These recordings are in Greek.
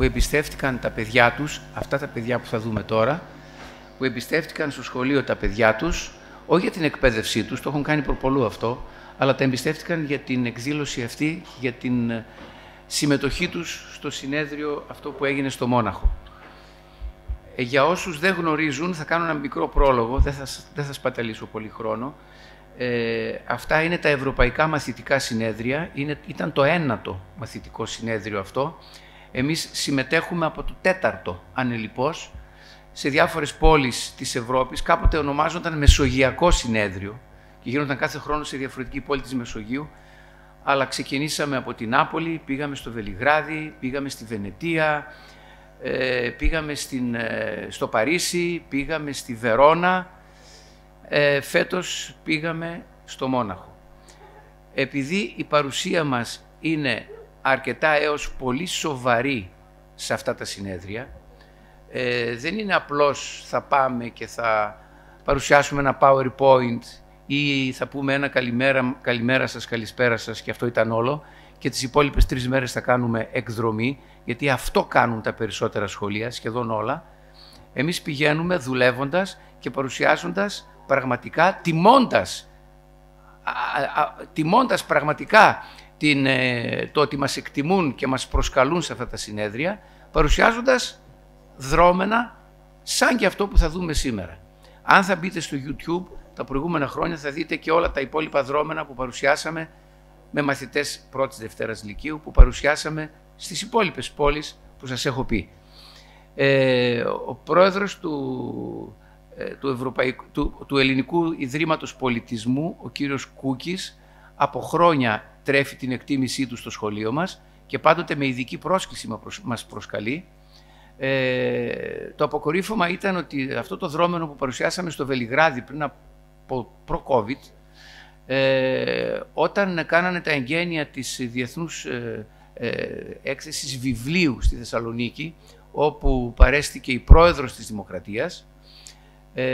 που εμπιστεύτηκαν τα παιδιά τους, αυτά τα παιδιά που θα δούμε τώρα, που εμπιστεύτηκαν στο σχολείο τα παιδιά τους, όχι για την εκπαίδευσή τους, το έχουν κάνει προπολού αυτό, αλλά τα εμπιστεύτηκαν για την εκδήλωση αυτή, για την συμμετοχή τους στο συνέδριο αυτό που έγινε στο Μόναχο. Για όσους δεν γνωρίζουν, θα κάνω ένα μικρό πρόλογο, δεν θα σπαταλήσω πολύ χρόνο. Αυτά είναι τα Ευρωπαϊκά Μαθητικά Συνέδρια, ήταν το 9ο μαθητικό συνέδριο αυτό. Εμείς συμμετέχουμε από το 4ο ανελιπώς σε διάφορες πόλεις της Ευρώπης. Κάποτε ονομάζονταν Μεσογειακό Συνέδριο και γίνονταν κάθε χρόνο σε διαφορετική πόλη της Μεσογείου. Αλλά ξεκινήσαμε από την Νάπολη, πήγαμε στο Βελιγράδι, πήγαμε στη Βενετία, πήγαμε στο Παρίσι, πήγαμε στη Βερόνα, φέτος πήγαμε στο Μόναχο. Επειδή η παρουσία μας είναι αρκετά έως πολύ σοβαρή σε αυτά τα συνέδρια, δεν είναι απλώς θα πάμε και θα παρουσιάσουμε ένα PowerPoint ή θα πούμε ένα καλημέρα σας, καλησπέρα σας και αυτό ήταν όλο και τις υπόλοιπες 3 μέρες θα κάνουμε εκδρομή, γιατί αυτό κάνουν τα περισσότερα σχολεία, σχεδόν όλα. Εμείς πηγαίνουμε δουλεύοντας και παρουσιάζοντας πραγματικά, τιμώντας πραγματικά το ότι μας εκτιμούν και μας προσκαλούν σε αυτά τα συνέδρια, παρουσιάζοντας δρόμενα σαν και αυτό που θα δούμε σήμερα. Αν θα μπείτε στο YouTube τα προηγούμενα χρόνια θα δείτε και όλα τα υπόλοιπα δρόμενα που παρουσιάσαμε με μαθητές πρώτης Δευτέρας Λυκείου, που παρουσιάσαμε στις υπόλοιπες πόλεις που σας έχω πει. Ο πρόεδρος του Ελληνικού Ιδρύματος Πολιτισμού, ο κύριος Κούκης, από χρόνια τρέφει την εκτίμησή του στο σχολείο μας και πάντοτε με ειδική πρόσκληση μας προσκαλεί. Το αποκορύφωμα ήταν ότι αυτό το δρόμενο που παρουσιάσαμε στο Βελιγράδι πριν από προ-COVID, όταν κάνανε τα εγγένεια της Διεθνούς Έκθεσης Βιβλίου στη Θεσσαλονίκη, όπου παρέστηκε η πρόεδρος της Δημοκρατίας,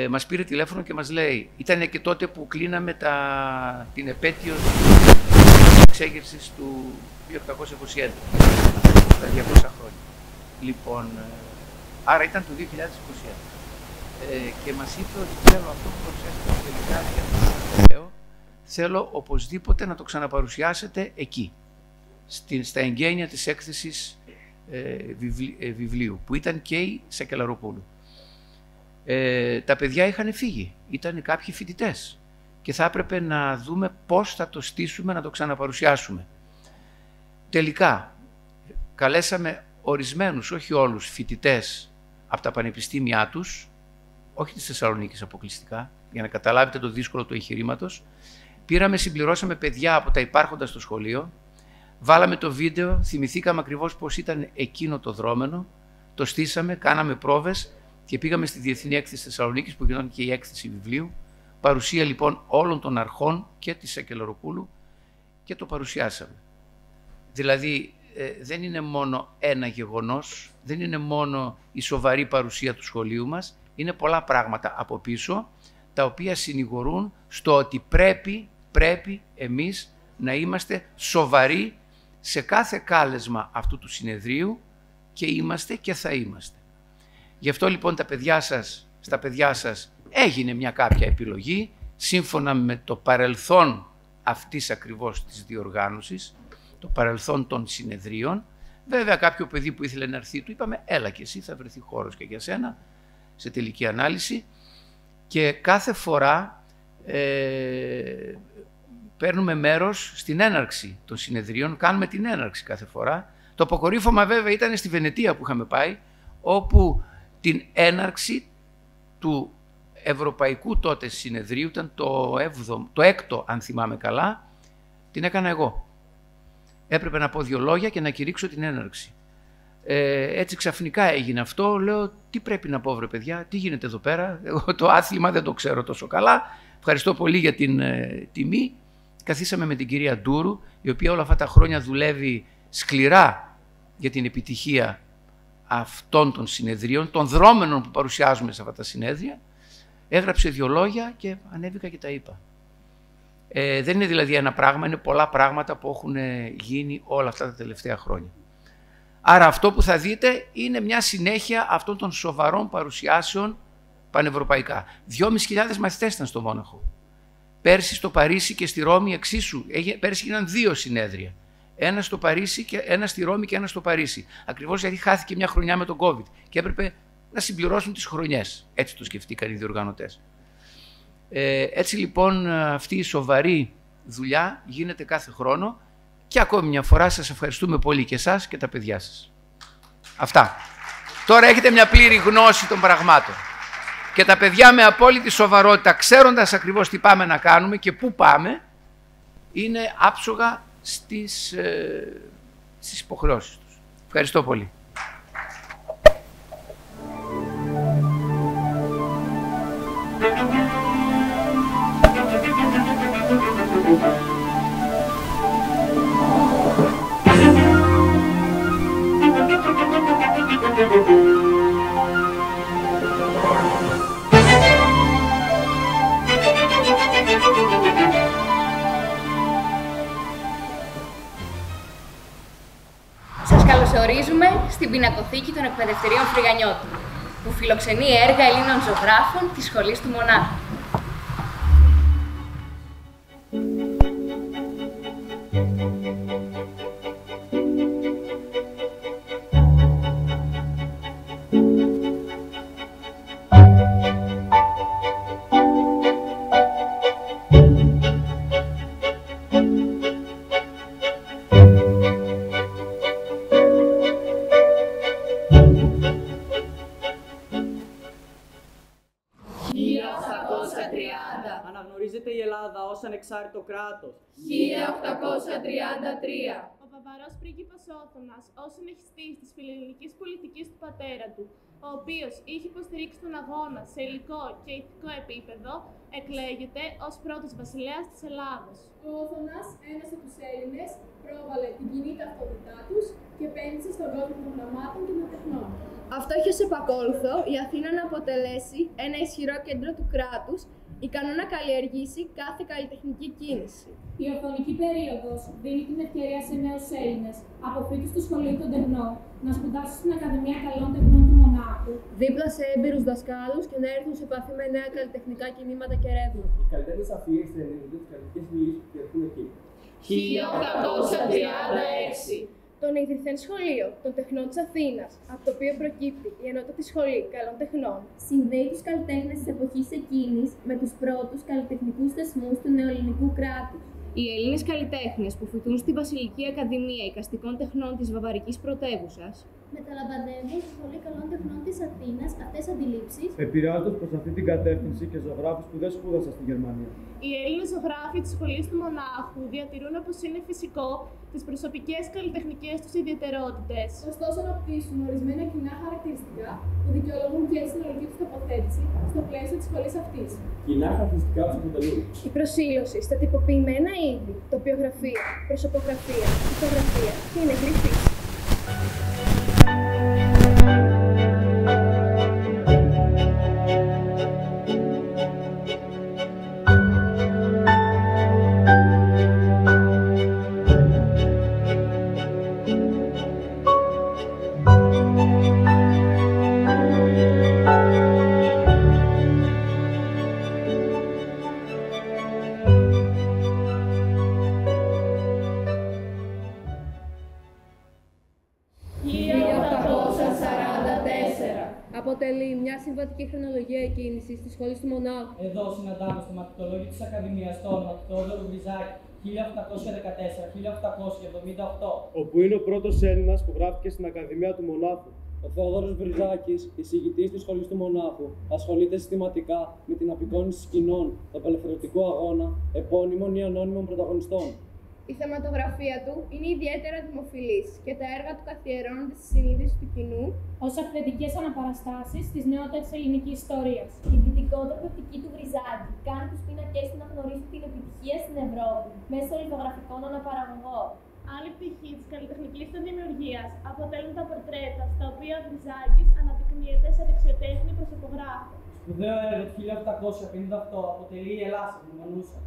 μας πήρε τηλέφωνο και μας λέει, ήταν και τότε που κλείναμε την επέτειο της εξέγερσης του 1821, τα 200 χρόνια. Λοιπόν, άρα ήταν το 2021. Και μας είπε ότι θέλω αυτό που παρουσιάσετε στο Βελιγράδι για το λέω, θέλω οπωσδήποτε να το ξαναπαρουσιάσετε εκεί, στα εγγένεια της έκθεσης βιβλίου, που ήταν και η Σακελαροπούλου. Τα παιδιά είχαν φύγει, ήταν κάποιοι φοιτητές και θα έπρεπε να δούμε πώς θα το στήσουμε, να το ξαναπαρουσιάσουμε. Τελικά, καλέσαμε ορισμένους, όχι όλους, φοιτητές από τα πανεπιστήμια τους, όχι της Θεσσαλονίκης αποκλειστικά, για να καταλάβετε το δύσκολο του εγχειρήματος. Συμπληρώσαμε παιδιά από τα υπάρχοντα στο σχολείο, βάλαμε το βίντεο, θυμηθήκαμε ακριβώς πώς ήταν εκείνο το δρόμενο, το στήσαμε, κάναμε πρόβες και πήγαμε στη Διεθνή Έκθεση Θεσσαλονίκης που γινόταν και η έκθεση βιβλίου. Παρουσία λοιπόν όλων των αρχών και της Σακελαροπούλου και το παρουσιάσαμε. Δηλαδή δεν είναι μόνο ένα γεγονός, δεν είναι μόνο η σοβαρή παρουσία του σχολείου μας, είναι πολλά πράγματα από πίσω τα οποία συνηγορούν στο ότι πρέπει εμείς να είμαστε σοβαροί σε κάθε κάλεσμα αυτού του συνεδρίου και είμαστε και θα είμαστε. Γι' αυτό λοιπόν στα παιδιά σας έγινε μια κάποια επιλογή σύμφωνα με το παρελθόν αυτής ακριβώς της διοργάνωσης, το παρελθόν των συνεδρίων. Βέβαια κάποιο παιδί που ήθελε να έρθει του είπαμε έλα και εσύ, θα βρεθεί χώρος και για σένα σε τελική ανάλυση, και κάθε φορά παίρνουμε μέρος στην έναρξη των συνεδρίων, κάνουμε την έναρξη κάθε φορά. Το αποκορύφωμα βέβαια ήταν στη Βενετία που είχαμε πάει, όπου την έναρξη του Ευρωπαϊκού τότε συνεδρίου, ήταν το 6ο αν θυμάμαι καλά, την έκανα εγώ. Έπρεπε να πω 2 λόγια και να κηρύξω την έναρξη. Έτσι ξαφνικά έγινε αυτό, λέω τι πρέπει να πω βρε παιδιά, τι γίνεται εδώ πέρα, εγώ το άθλημα δεν το ξέρω τόσο καλά, ευχαριστώ πολύ για την τιμή. Καθίσαμε με την κυρία Ντούρου, η οποία όλα αυτά τα χρόνια δουλεύει σκληρά για την επιτυχία αυτών των συνεδρίων, των δρόμενων που παρουσιάζουμε σε αυτά τα συνέδρια. Έγραψε 2 λόγια και ανέβηκα και τα είπα. Δεν είναι δηλαδή ένα πράγμα, είναι πολλά πράγματα που έχουν γίνει όλα αυτά τα τελευταία χρόνια. Άρα αυτό που θα δείτε είναι μια συνέχεια αυτών των σοβαρών παρουσιάσεων πανευρωπαϊκά. 2.500 μαθητές ήταν στο Μόναχο. Πέρσι στο Παρίσι και στη Ρώμη εξίσου. Πέρσι έγιναν 2 συνέδρια. Ένα στο Παρίσι, ένα στη Ρώμη και ένα στο Παρίσι. Ακριβώς γιατί χάθηκε μια χρονιά με τον COVID και έπρεπε να συμπληρώσουν τις χρονιές. Έτσι το σκεφτήκαν οι διοργανωτές. Έτσι λοιπόν αυτή η σοβαρή δουλειά γίνεται κάθε χρόνο και ακόμη μια φορά σας ευχαριστούμε πολύ και εσάς και τα παιδιά σας. Αυτά. Τώρα έχετε μια πλήρη γνώση των πραγμάτων. Και τα παιδιά με απόλυτη σοβαρότητα, ξέροντας ακριβώς τι πάμε να κάνουμε και πού πάμε, είναι άψογα στις υποχρεώσεις τους. Ευχαριστώ πολύ. Σας καλωσορίζουμε στην πινακοθήκη των εκπαιδευτηρίων Φρυγανιώτου, που φιλοξενεί έργα Ελλήνων ζωγράφων της Σχολής του Μονάχου. Αναγνωρίζεται η Ελλάδα ως ανεξάρτητο κράτος. 1833. Ο Βαβαρός πρίγκιπας Όθωνας, ως συνεχιστής της φιλελληνικής πολιτικής του πατέρα του, ο οποίος είχε υποστηρίξει τον αγώνα σε υλικό και ηθικό επίπεδο, εκλέγεται ως πρώτος βασιλέας της Ελλάδος. Ο Όθωνας ένωσε τους Έλληνες, πρόβαλε την κοινή ταυτότητά τους και επένδυσε στον κόσμο των γραμμάτων και των τεχνών. Αυτό είχε ως επακόλουθο η Αθήνα να αποτελέσει ένα ισχυρό κέντρο του κράτους, ικανό να καλλιεργήσει κάθε καλλιτεχνική κίνηση. Η Οθωνική περίοδος δίνει την ευκαιρία σε νέους Έλληνες, αποφύτους του Σχολείου των Τεχνών, να σπουδάσουν στην Ακαδημία Καλών Τεχνών του Μονάχου, δίπλα σε έμπειρους δασκάλους και να έρθουν σε επαφή με νέα καλλιτεχνικά κινήματα και ρεύματα. Οι καλλιτέχνες αφιείς θα ενεργούν τις καλλιτεχνικές λύσεις που έρχουν εκεί. 1836. Το ιδρυθέν σχολείο των τεχνών της Αθήνας, από το οποίο προκύπτει η Ενότατη Σχολή Καλών Τεχνών, συνδέει τους καλλιτέχνες της εποχής εκείνης με τους πρώτους καλλιτεχνικούς θεσμούς του νεοελληνικού κράτους. Οι Έλληνες καλλιτέχνες που φοιτούν στη Βασιλική Ακαδημία Εικαστικών Τεχνών της Βαβαρικής Πρωτεύουσας μεταλαμβανεύουν στη Σχολή Καλών Τεχνών της Αθήνας αυτές τις αντιλήψεις, επηρεάζοντας προς αυτή την κατεύθυνση και ζωγράφους που δεν σπούδασαν στη Γερμανία. Οι Έλληνες ζωγράφοι της Σχολής του Μονάχου διατηρούν, όπως είναι φυσικό, τις προσωπικές καλλιτεχνικές τους ιδιαιτερότητες. Ωστόσο, αναπτύσσουν ορισμένα κοινά χαρακτηριστικά που δικαιολογούν και τη συνολική τους τοποθέτηση στο πλαίσιο της σχολής αυτής. Κοινά χαρακτηριστικά τους αποτελούν η προσήλωση στα τυποποιημένα είδη, τοπιογραφία, προσωπογραφία, ηθογραφία και η νεκρή φύση. Αποτελεί μια συμβατική χρονολογία εκκίνησης της Σχολής του Μονάχου. Εδώ συναντάμε στο μαθητολόγιο της Ακαδημίας το όνομα του Θεόδωρου Βριζάκη 1814-1878, όπου είναι ο πρώτος Έλληνας που γράφτηκε στην Ακαδημία του Μονάχου. Ο Θεόδωρος Βριζάκης, εισηγητής της Σχολής του Μονάχου, ασχολείται συστηματικά με την απεικόνιση σκηνών, του απελευθερωτικού αγώνα, επώνυμων ή ανώνυμων πρωταγωνιστών. Η θεματογραφία του είναι ιδιαίτερα δημοφιλής και τα έργα του καθιερώνονται στη συνείδηση του κοινού ως αυθεντικές αναπαραστάσεις της νεότερης ελληνικής ιστορίας. Η δυτικότερη οπτική του Βριζάκη κάνει τους πίνακες του να γνωρίσουν την επιτυχία στην Ευρώπη μέσω λιθογραφικών αναπαραγωγών. Άλλη πτυχή της καλλιτεχνικής του δημιουργίας αποτελούν τα πορτρέτα, στα οποία ο Βριζάκης αναδεικνύεται σε δεξιοτέχνη προσωπογράφο. Σπουδαίο έργο του 1858 αποτελεί η Ελλάδα που μονούσα.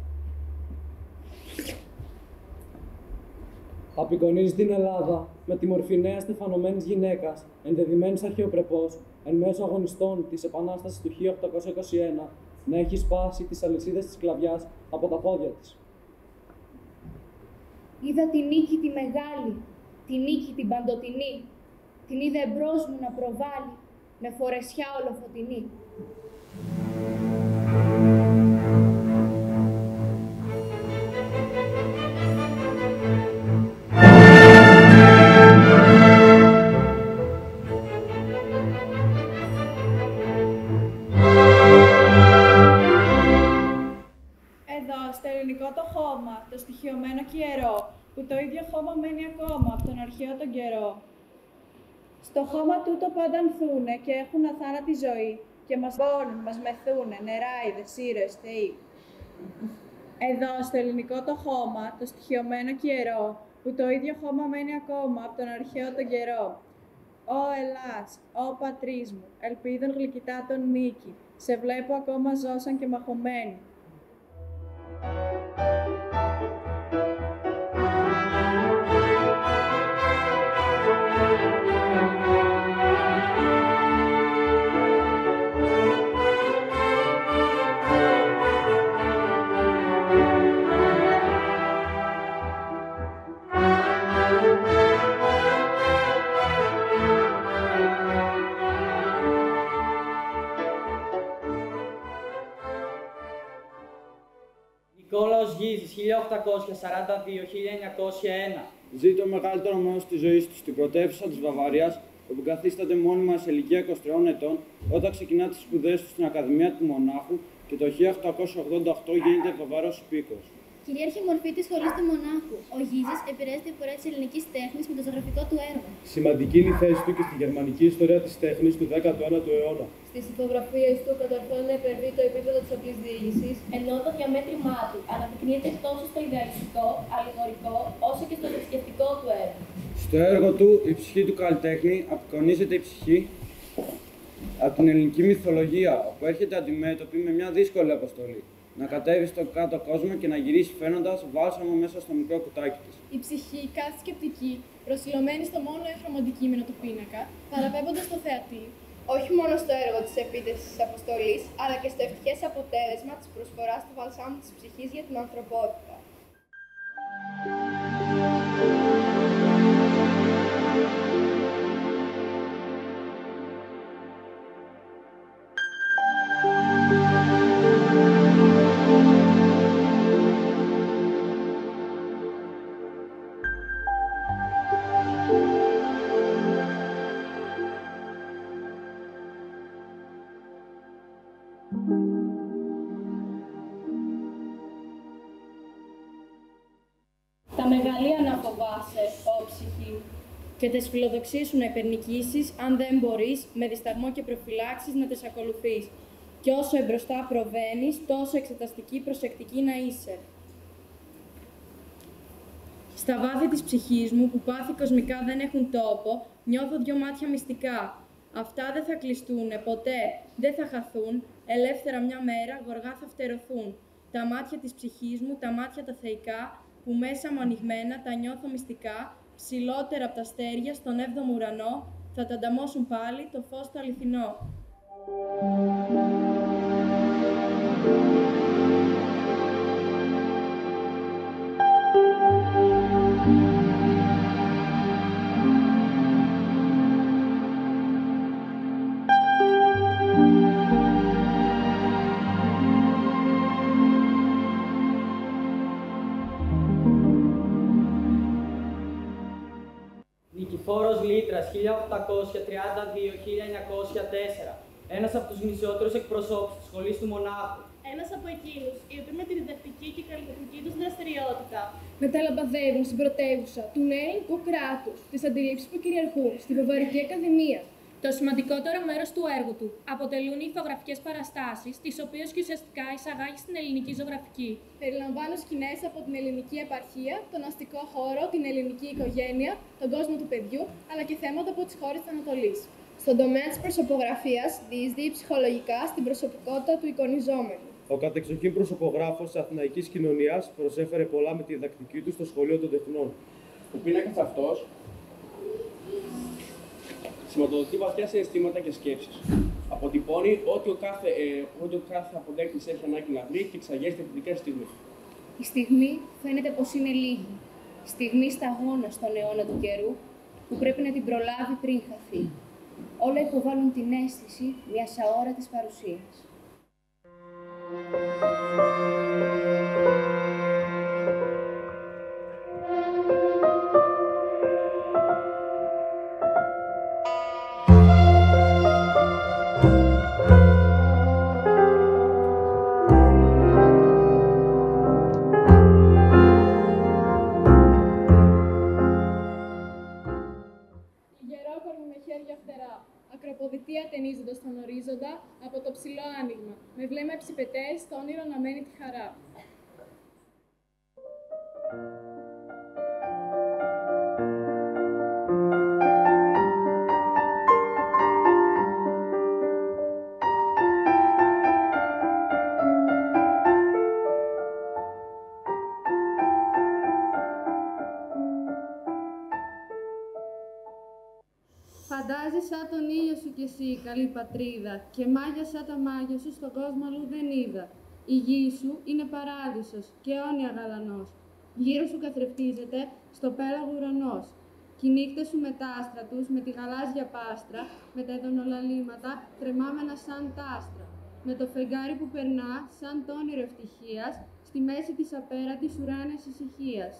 Απεικονίζει την Ελλάδα με τη μορφή νέας στεφανωμένης γυναίκας, ενδεδειμένης αρχαιοπρεπώς, εν μέσω αγωνιστών της Επανάστασης του 1821, να έχει σπάσει τις αλυσίδες της σκλαβιάς από τα πόδια της. Είδα τη νίκη τη μεγάλη, τη νίκη την παντοτινή, την είδε εμπρός μου να προβάλλει, με φορεσιά ολοφωτεινή. Στο ελληνικό το χώμα, το στοιχειωμένο και ιερό, που το ίδιο χώμα μένει ακόμα από τον αρχαίο τον καιρό. Στο χώμα τούτο που αντανθούνε και έχουν αθάνατη ζωή και μας πόνουν, μας μεθούνε, νεράιδες, ήρωες, θεοί. Εδώ, στο ελληνικό το χώμα, το στοιχειωμένο και ιερό, που το ίδιο χώμα μένει ακόμα από τον αρχαίο τον καιρό. Ω Ελλάς, ω πατρίς μου, ελπίδων γλυκητά τον νίκη, σε βλέπω ακόμα ζώσαν και μαχωμένοι. Νικόλαος Γίζης, 1842-1901. Ζει το μεγαλύτερο μέρος της ζωής του στην πρωτεύουσα της Βαβαρίας, όπου καθίσταται μόνιμα σε ηλικία 23 ετών, όταν ξεκινά τις σπουδές του στην Ακαδημία του Μονάχου και το 1888 γίνεται Βαβαρός υπήκοος. Κυρίαρχη μορφή της σχολής του Μονάχου. Ο Γίζης επηρέασε τη φορά της ελληνικής τέχνης με το ζωγραφικό του έργο. Σημαντική είναι η θέση του και στη γερμανική ιστορία της τέχνης του 19ου αιώνα. Στις υπογραφίες του κατορθώνει να υπερβεί το επίπεδο της απλής διήγησης, ενώ το διαμέτρημά του αναδεικνύεται τόσο στο ιδεαλιστικό, αλληγορικό, όσο και στο θρησκευτικό του έργο. Στο έργο του, η ψυχή του καλλιτέχνη απεικονίζεται η ψυχή από την ελληνική μυθολογία, όπου έρχεται αντιμέτωπη με μια δύσκολη αποστολή. Να κατέβει στον κάτω κόσμο και να γυρίσει φαίνοντας βάλσαμο μέσα στο μικρό κουτάκι της. Η ψυχή, κάθε σκεπτική, προσιλωμένη στο μόνο έχρωμο αντικείμενο του πίνακα, παραπέμποντας στο θεατή, όχι μόνο στο έργο της επίτευξης της αποστολής, αλλά και στο ευτυχές αποτέλεσμα της προσφοράς του βαλσάμου της ψυχής για την ανθρωπότητα. Τα μεγαλεία να φοβάσαι, ω ψυχή, και τις φιλοδοξίες σου να υπερνικήσεις, αν δεν μπορείς, με δισταγμό και προφυλάξεις να τις ακολουθείς. Και όσο εμπροστά προβαίνεις, τόσο εξεταστική, προσεκτική να είσαι. Στα βάθη της ψυχής μου, που πάθη κοσμικά δεν έχουν τόπο, νιώθω δυο μάτια μυστικά. Αυτά δεν θα κλειστούνε, ποτέ, δεν θα χαθούν, ελεύθερα μια μέρα, γοργά θα φτερωθούν. Τα μάτια της ψυχής μου, τα μάτια τα θεϊκά, που μέσα μου ανοιγμένα τα νιώθω μυστικά, ψηλότερα από τα αστέρια στον 7ο ουρανό, θα τα ανταμώσουν πάλι το φως το αληθινό. Νικηφόρος Λίτρας, 1832-1904. Ένας από τους γνησιότερους εκπροσώπους της σχολής του Μονάχου. Ένας από εκείνους, οι οποίοι με τη διδακτική και καλλιτεχνική τους δραστηριότητα μεταλαμπαδεύουν στην πρωτεύουσα του νέου ελληνικού κράτους τις αντιλήψεις που κυριαρχούν στη Βαβαρική Ακαδημία. Το σημαντικότερο μέρος του έργου του αποτελούν οι ηθογραφικές παραστάσεις, τις οποίες και ουσιαστικά εισαγάγει στην ελληνική ζωγραφική. Περιλαμβάνουν σκηνές από την ελληνική επαρχία, τον αστικό χώρο, την ελληνική οικογένεια, τον κόσμο του παιδιού, αλλά και θέματα από τις χώρες της Ανατολής. Στον τομέα της προσωπογραφίας, διεισδύει ψυχολογικά στην προσωπικότητα του εικονιζόμενου. Ο κατεξοχήν προσωπογράφος της αθηναϊκής κοινωνίας προσέφερε πολλά με τη διδακτική του στο Σχολείο των Τεχνών. Ο πίνακας αυτός σηματοδοτεί βαθιά σε αισθήματα και σκέψεις. Αποτυπώνει ό,τι ο κάθε αποδέκτης έχει ανάγκη να βρει και εξαγέρει την κριτική στιγμή. Η στιγμή φαίνεται πως είναι λίγη. Στιγμή σταγόνα στον αιώνα του καιρού που πρέπει να την προλάβει πριν χαθεί. Όλα υποβάλλουν την αίσθηση μιας αόρατης παρουσίας. Ακροποδητεία ταινίζοντας τον ορίζοντα από το ψηλό άνοιγμα, με βλέμμα ψιπετές, το όνειρο να μένει τη χαρά. Φαντάζει σαν τον ήλιο σου κι εσύ, καλή πατρίδα, και μάγια σαν τα μάγια σου στον κόσμο αλλού δεν είδα. Η γη σου είναι παράδεισος και αιώνια γαλανός. Γύρω σου καθρεφτίζεται στο πέλαγο ουρανός. Κι οι νύχτες σου με τα άστρα τους, με τη γαλάζια πάστρα, με τα ειδονολαλήματα τρεμάμενα σαν τ' άστρα. Με το φεγγάρι που περνά σαν το όνειρο ευτυχίας, στη μέση της απέραντης ουράνιας ησυχίας.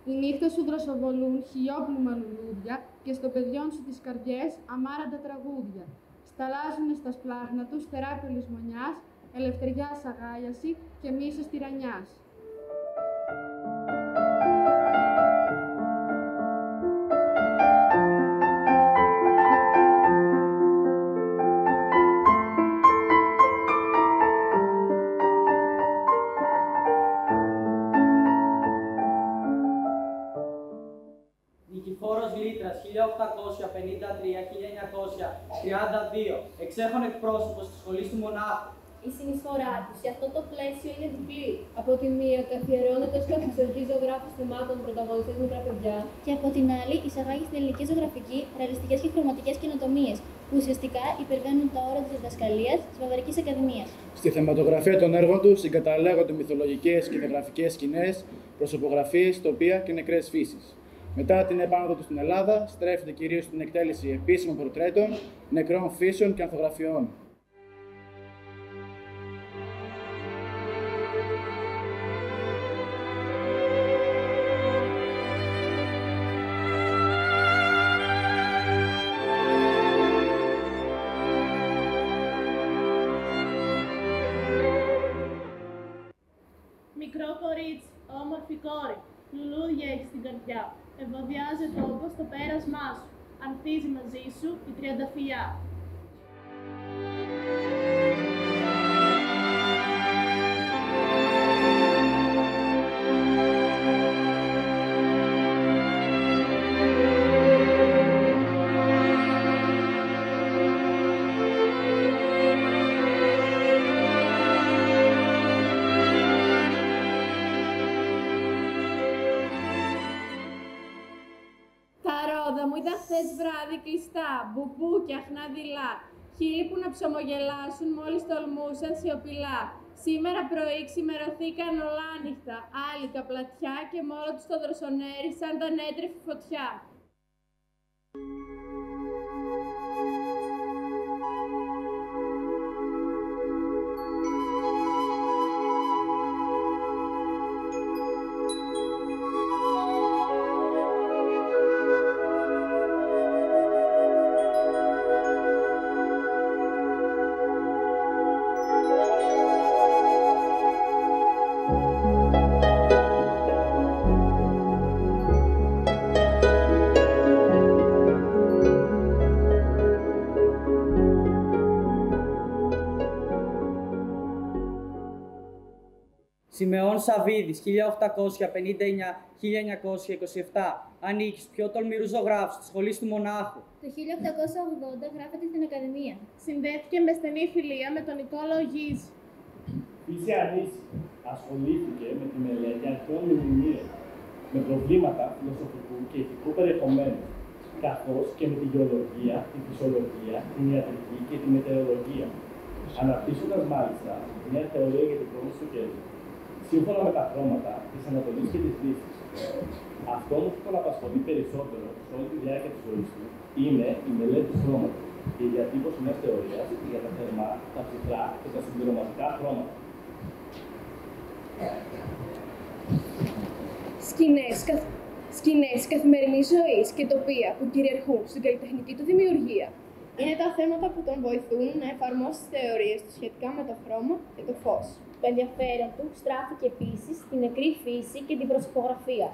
Οι νύχτες σου δροσοβολούν χιλιόπλουμα λουλούδια και στο παιδιών σου τις καρδιές αμάραντα τραγούδια. Σταλάζουνε στα σπλάχνα τους θεράπη λησμονιάς, ελευθεριάς αγάλιαση και μίσος τυραννιάς. Νικηφόρος Λίτρας, 1853-1932, εξέχων εκπρόσωπος της σχολής του Μονάχου. Η συνεισφορά του σε αυτό το πλαίσιο είναι διπλή. Από τη μία, καθιερώνεται ως καθιστορική ζωγράφος θεμάτων πρωταγωνιστές μικρά παιδιά. Και από την άλλη, εισαγάγει στην ελληνική ζωγραφική ρεαλιστικές και χρωματικές καινοτομίες, που ουσιαστικά υπερβαίνουν τα όρια της διδασκαλίας της Βαβαρικής Ακαδημίας. Στη θεματογραφία των έργων του συγκαταλέγονται μυθολογικές και ηθογραφικές σκηνές, προσωπογραφίες, τοπία και νεκρές φύσεις. Μετά την επάνωδο του στην Ελλάδα, στρέφεται κυρίως στην εκτέλεση επίσημων πορτρέτων, νεκρών φύσεων και ανθογραφιών. Μικρό κορίτσι, όμορφη κόρη, λουλούδια έχει στην καρδιά. Ευωδιάζεται όπως το πέρασμά σου. Ανθίζει μαζί σου η τριανταφυλιά. Ήταν χθες βράδυ κλειστά, μπουμπούκια, χναδιλά, χείλη που να ψωμογελάσουν μόλις τολμούσαν σιωπηλά. Σήμερα πρωί ξημερωθήκαν ολάνυχτα, άλικα πλατιά και μόνο τους το δροσονέρι σαν τα νέτρεφη φωτιά. Σιμεών Σαββίδης, 1859-1927, ανήκει στους πιο τολμηρούς ζωγράφους της σχολής του Μονάχου. Το 1880 γράφεται στην Ακαδημία. Συνδέθηκε με στενή φιλία με τον Νικόλαο Γίζη. Φύση Ανίση, ασχολήθηκε με τη μελέτη αρχαίων μνημείων. με προβλήματα φιλοσοφικού και ηθικού περιεχομένου, καθώς και με τη γεωλογία, τη φυσιολογία, την ιατρική και τη μετεωρολογία, αναπτύσσοντας μάλιστα μια θεωρία για την πρόμηση του καιρού, σύμφωνα με τα χρώματα της Ανατολής και της Δύσης. Αυτό όμως που τον απασχολεί περισσότερο σε όλη τη διάρκεια της ζωής του είναι η μελέτη του χρώματος και η διατύπωση μιας θεωρίας για τα θερμά, τα ψυχρά και τα συμπληρωματικά χρώματα. Σκηνές καθημερινής ζωής και τοπία που κυριαρχούν στην καλλιτεχνική του δημιουργία. Είναι τα θέματα που τον βοηθούν να εφαρμόσει τις θεωρίες του σχετικά με το χρώμα και το φως. Το ενδιαφέρον του στράφηκε επίσης στην νεκρή φύση και την προσωπογραφία.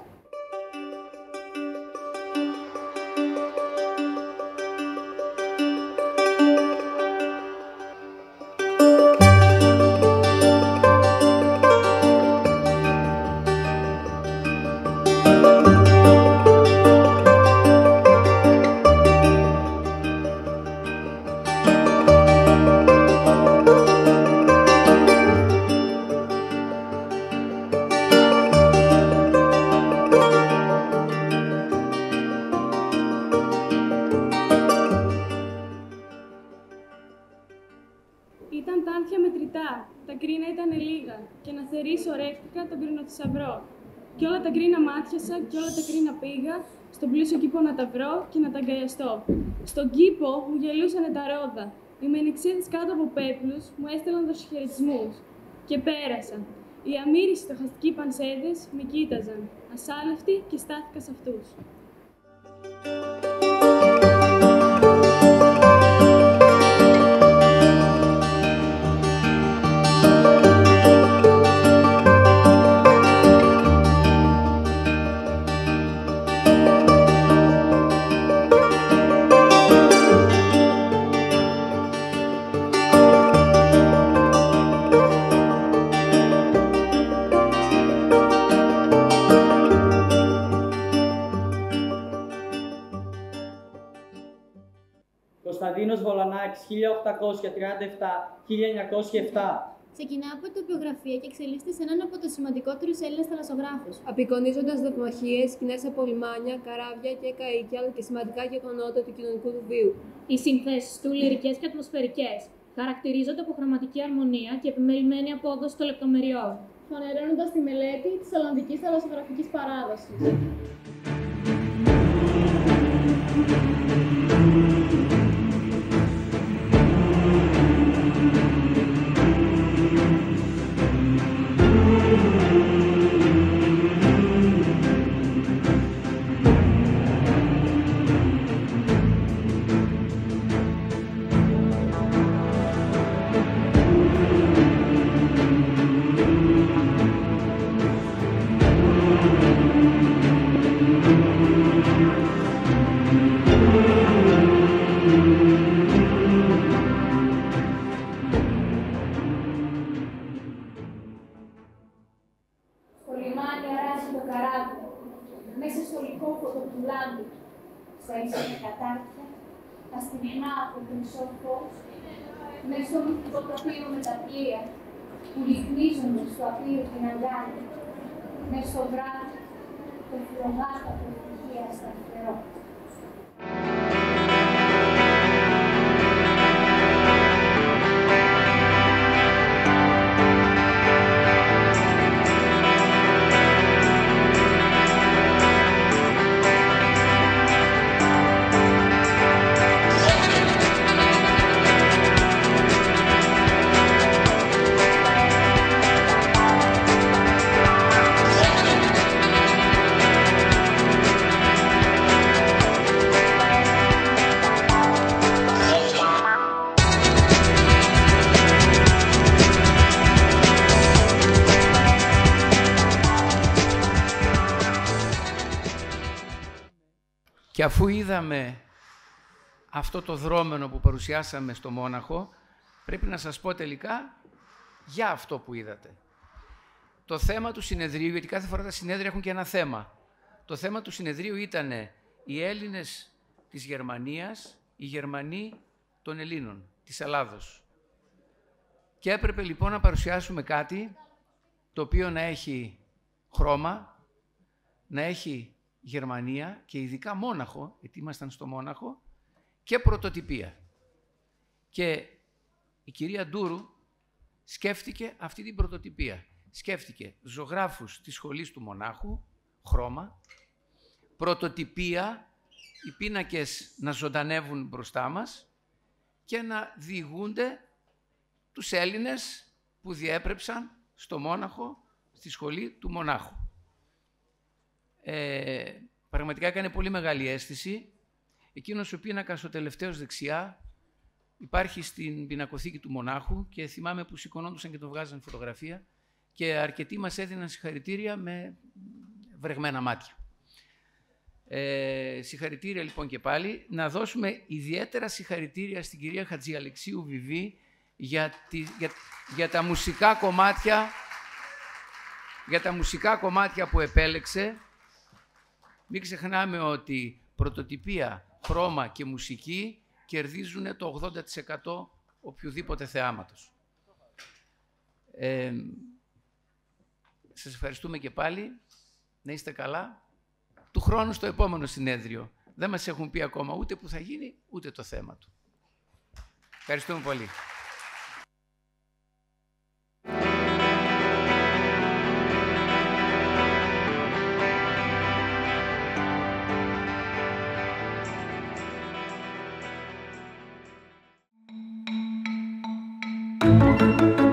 Ήταν τα άνθια μετρητά, τα κρίνα ήταν λίγα και να θερήσω ορέχτηκα τον κρινοθησαυρό. Κι όλα τα κρίνα μάτιασα κι όλα τα κρίνα πήγα, στον πλούσιο κήπο να τα βρω και να τα αγκαλιαστώ. Στον κήπο μου γελούσανε τα ρόδα, οι μενιξίδες κάτω από πέπλους μου έστελναν τους χαιρετισμούς. Και πέρασα. Οι αμύριστοι στοχαστικοί πανσέδες με κοίταζαν, ασάλευτοι και στάθηκα σε αυτούς. Κωνσταντίνος Βολανάκης, 1837-1907. Ξεκινά από τοπιογραφία και εξελίσσεται σε έναν από τους σημαντικότερους Έλληνες θαλασσογράφους. Απεικονίζοντας ναυμαχίες, σκηνές από λιμάνια, καράβια και καΐκια, αλλά και σημαντικά γεγονότα του κοινωνικού του βίου. Οι συνθέσεις του, λυρικές και ατμοσφαιρικές, χαρακτηρίζονται από χρωματική αρμονία και επιμελημένη απόδοση των λεπτομεριών, φανερώνοντας τη μελέτη της ολλανδικής θαλασσογραφικής παράδοσης. Μέσα στο λικόφωτο του λάμπη, στα ίσια κατάρτια, τα στριχνά από το μισό φως, μέσα στο μυθικό τοπίο με τα πλοία, που ρυθμίζονται στο απείο την αγκάλια, μέσα στο βράδυ, το φλογάτα από ευτυχία σταθερό. Και αφού είδαμε αυτό το δρόμενο που παρουσιάσαμε στο Μόναχο, πρέπει να σας πω τελικά για αυτό που είδατε. Το θέμα του συνεδρίου, γιατί κάθε φορά τα συνέδρια έχουν και ένα θέμα. Το θέμα του συνεδρίου ήταν οι Έλληνες της Γερμανίας, οι Γερμανοί των Ελλήνων, της Ελλάδος. Και έπρεπε λοιπόν να παρουσιάσουμε κάτι το οποίο να έχει χρώμα, να έχει Γερμανία και ειδικά Μόναχο, γιατί ήμασταν στο Μόναχο, και πρωτοτυπία. Και η κυρία Ντούρου σκέφτηκε αυτή την πρωτοτυπία. Σκέφτηκε ζωγράφους της σχολής του Μονάχου, χρώμα, πρωτοτυπία, οι πίνακες να ζωντανεύουν μπροστά μας και να διηγούνται τους Έλληνες που διέπρεψαν στο Μόναχο, στη σχολή του Μονάχου. Πραγματικά έκανε πολύ μεγάλη αίσθηση. Εκείνος ο πίνακας, ο τελευταίος δεξιά, υπάρχει στην πινακοθήκη του Μονάχου και θυμάμαι που σηκωνόντουσαν και το βγάζαν φωτογραφία και αρκετοί μας έδιναν συγχαρητήρια με βρεγμένα μάτια. Συγχαρητήρια λοιπόν και πάλι. Να δώσουμε ιδιαίτερα συγχαρητήρια στην κυρία Χατζιαλεξίου Βιβή για τα μουσικά κομμάτια που επέλεξε. Μην ξεχνάμε ότι πρωτοτυπία, χρώμα και μουσική κερδίζουν το 80% οποιοδήποτε θεάματος. Σας ευχαριστούμε και πάλι. Να είστε καλά. Του χρόνου στο επόμενο συνέδριο. Δεν μας έχουν πει ακόμα ούτε που θα γίνει, ούτε το θέμα του. Ευχαριστούμε πολύ. Thank you.